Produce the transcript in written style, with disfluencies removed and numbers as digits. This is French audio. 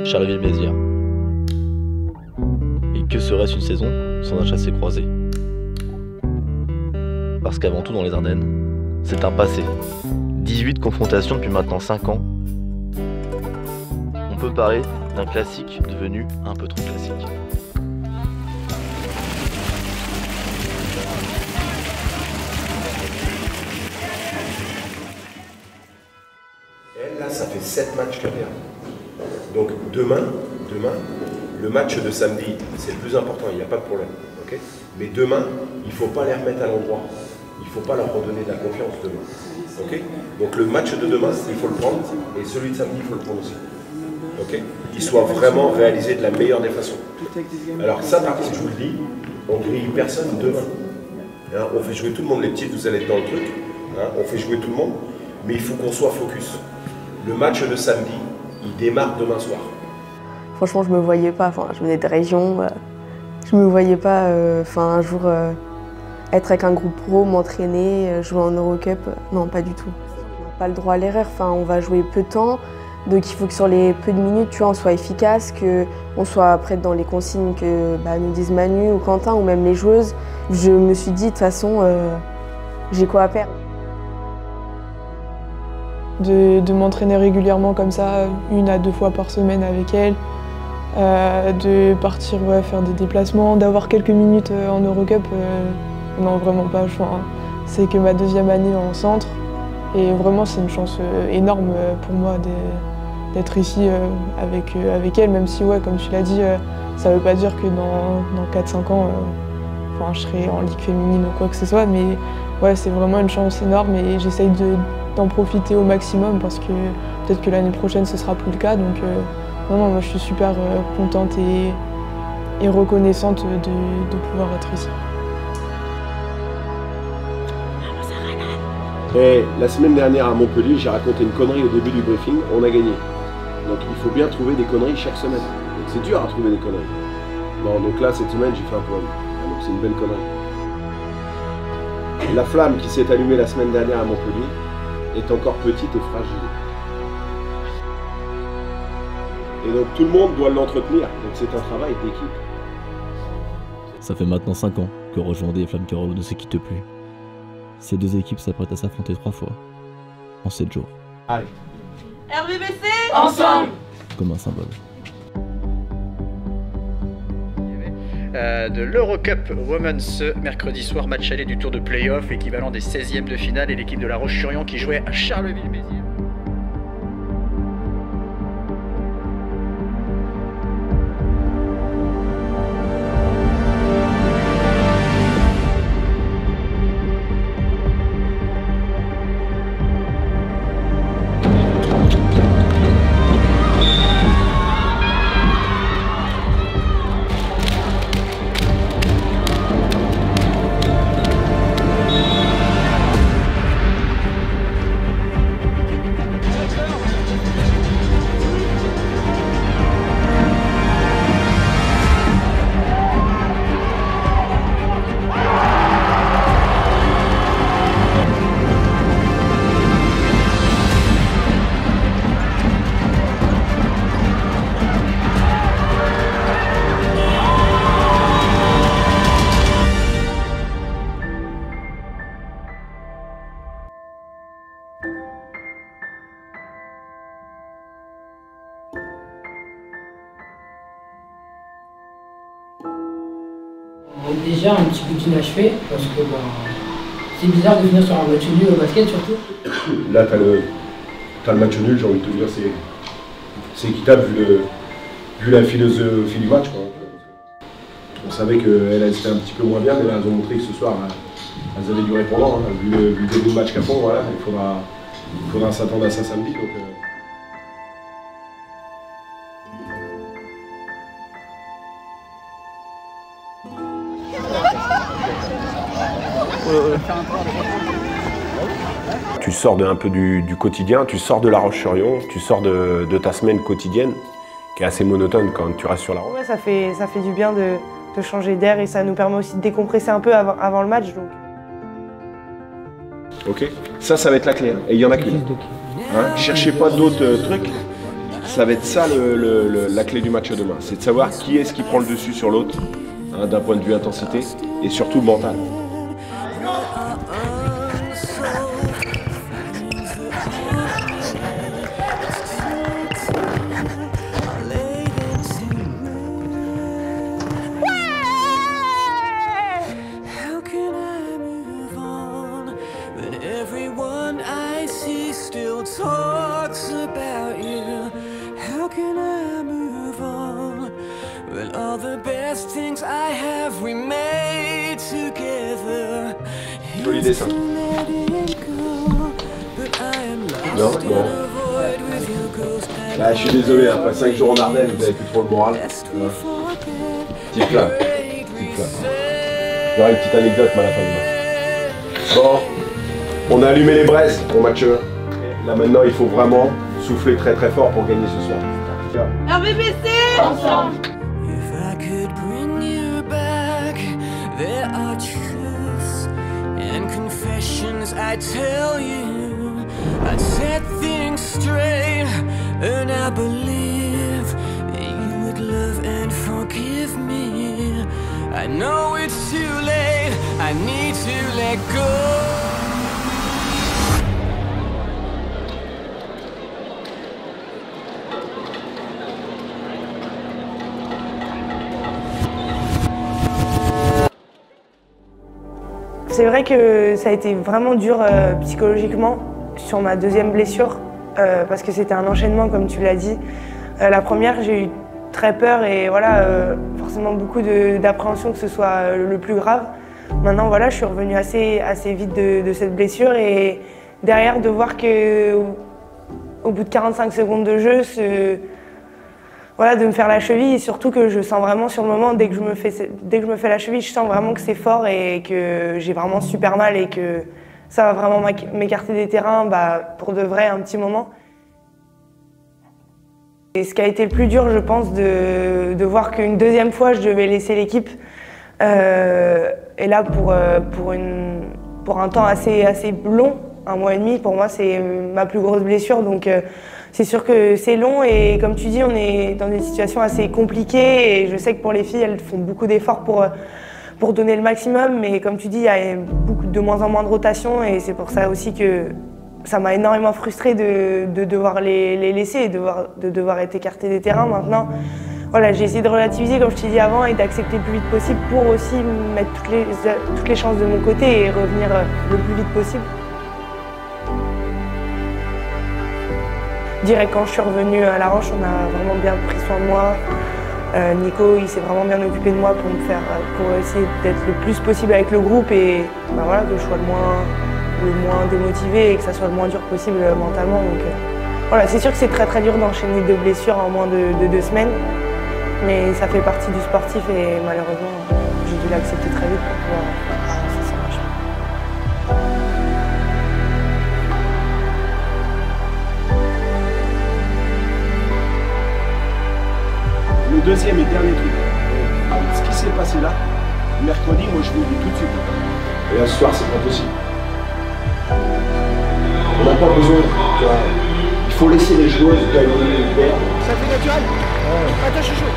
Charleville-Mézières. Et que serait-ce une saison sans un chassé-croisé? Parce qu'avant tout dans les Ardennes, c'est un passé. 18 confrontations depuis maintenant 5 ans. On peut parler d'un classique devenu un peu trop classique. Elle, là, ça fait 7 matchs qu'elle perd. Donc demain, le match de samedi, c'est le plus important, il n'y a pas de problème. Okay, mais demain, il ne faut pas les remettre à l'endroit. Il ne faut pas leur redonner de la confiance demain. Okay, donc le match de demain, il faut le prendre, et celui de samedi, il faut le prendre aussi. Okay, qu'il soit vraiment réalisé de la meilleure des façons. Alors ça, par contre, je vous le dis, on grille personne demain. Hein, on fait jouer tout le monde, les petits, vous allez être dans le truc. Hein, on fait jouer tout le monde, mais il faut qu'on soit focus. Le match de samedi, il démarre demain soir. Franchement, je me voyais pas. Enfin, je venais de région. Je me voyais pas. Un jour être avec un groupe pro, m'entraîner, jouer en Eurocup. Non, pas du tout. On n'a pas le droit à l'erreur. Enfin, on va jouer peu de temps, donc il faut que sur les peu de minutes, tu vois, on soit efficace, qu'on soit prête dans les consignes que nous disent Manu ou Quentin ou même les joueuses. Je me suis dit de toute façon, j'ai quoi à perdre. De m'entraîner régulièrement comme ça, 1 à 2 fois par semaine avec elle, de partir faire des déplacements, d'avoir quelques minutes en Eurocup, non vraiment pas. C'est que ma 2e année en centre et vraiment c'est une chance énorme pour moi d'être ici avec elle, même si comme tu l'as dit, ça veut pas dire que dans 4-5 ans je serai en ligue féminine ou quoi que ce soit, mais ouais, c'est vraiment une chance énorme et j'essaye d'en profiter au maximum parce que peut-être que l'année prochaine ce sera plus le cas. Donc non, moi je suis super contente et reconnaissante de pouvoir être ici. Et la semaine dernière à Montpellier, j'ai raconté une connerie au début du briefing, on a gagné. Donc il faut bien trouver des conneries chaque semaine. Donc c'est dur à trouver des conneries. Bon, donc là cette semaine j'ai fait un poème. Donc c'est une belle connerie. La flamme qui s'est allumée la semaine dernière à Montpellier est encore petite et fragile. Et donc tout le monde doit l'entretenir, donc c'est un travail d'équipe. Ça fait maintenant 5 ans que Rejoindé et Flamme Cahors ne se quittent plus. Ces 2 équipes s'apprêtent à s'affronter 3 fois, en 7 jours. Allez. RVBC ensemble. Comme un symbole. De l'Eurocup Women ce mercredi soir, match aller du tour de play-off, équivalent des 16e de finale, et l'équipe de La Roche-sur-Yon qui jouait à Charleville-Mézières. Déjà un petit peu inachevé parce que c'est bizarre de venir sur un match nul au basket surtout. Là t'as le match nul, j'ai envie de te dire, c'est équitable vu la philosophie du match, quoi. On savait qu'elles étaient un petit peu moins bien, mais elles ont montré que ce soir elles avaient du répondant, hein. Vu le début de match qu'elles font, voilà, il faudra s'attendre à ça samedi. Donc, Tu sors un peu du quotidien, tu sors de La Roche-sur-Yon, tu sors de ta semaine quotidienne, qui est assez monotone quand tu restes sur la route. Ouais, ça fait du bien de changer d'air et ça nous permet aussi de décompresser un peu avant le match. Donc. Ok, ça va être la clé, hein. Et il n'y en a qu'une. Hein, cherchez pas d'autres trucs, Ça va être ça la clé du match demain. C'est de savoir qui est-ce qui prend le dessus sur l'autre, hein, d'un point de vue intensité et surtout mental. Everyone I see still talks about you. How can I move on when all the best things I have we made together? Joli dessin. Non, bon. Là, je suis désolé, après 5 jours en Ardennes, vous avez plus trop le moral. Petite flamme. Il y aura une petite anecdote à la fin du match. Bon. On a allumé les braises au match 1. Là maintenant, il faut vraiment souffler très très fort pour gagner ce soir. RVBC ensemble. If I could bring you back, there are truths and confessions I'd tell you. I'd set things straight, and I believe you would love and forgive me. I know it's too late, I need to let go. C'est vrai que ça a été vraiment dur psychologiquement sur ma deuxième blessure parce que c'était un enchaînement comme tu l'as dit. La première, j'ai eu très peur et voilà, forcément beaucoup d'appréhension que ce soit le plus grave. Maintenant voilà, je suis revenue assez vite de cette blessure et derrière de voir que au bout de 45 secondes de jeu, voilà, de me faire la cheville et surtout que je sens vraiment sur le moment, dès que je me fais la cheville, je sens vraiment que c'est fort et que j'ai vraiment super mal et que ça va vraiment m'écarter des terrains pour de vrai un petit moment. Et ce qui a été le plus dur, je pense, de voir qu'une deuxième fois, je devais laisser l'équipe. Et là, pour un temps assez long, 1 mois et demi, pour moi, c'est ma plus grosse blessure. Donc, c'est sûr que c'est long et comme tu dis, on est dans des situations assez compliquées et je sais que pour les filles, elles font beaucoup d'efforts pour donner le maximum, mais comme tu dis, il y a de moins en moins de rotation et c'est pour ça aussi que ça m'a énormément frustrée de devoir les laisser et de devoir être écartée des terrains. Maintenant, voilà, j'ai essayé de relativiser comme je t'ai dit avant et d'accepter le plus vite possible pour aussi mettre toutes les chances de mon côté et revenir le plus vite possible. Direct quand je suis revenue à La Roche, on a vraiment bien pris soin de moi. Nico, il s'est vraiment bien occupé de moi pour essayer d'être le plus possible avec le groupe et voilà, que je sois le moins démotivé et que ça soit le moins dur possible mentalement. Donc voilà, c'est sûr que c'est très très dur d'enchaîner 2 blessures en moins de 2 semaines, mais ça fait partie du sportif et malheureusement, j'ai dû l'accepter très vite pour pouvoir avancer sur ma chemin. Le deuxième et dernier truc, ce qui s'est passé là, mercredi, moi je vous le dis tout de suite. Et là ce soir, c'est pas possible. On n'a pas besoin, il faut laisser les joueuses gagner ou perdre. Ça fait naturel. Attends, chouchou.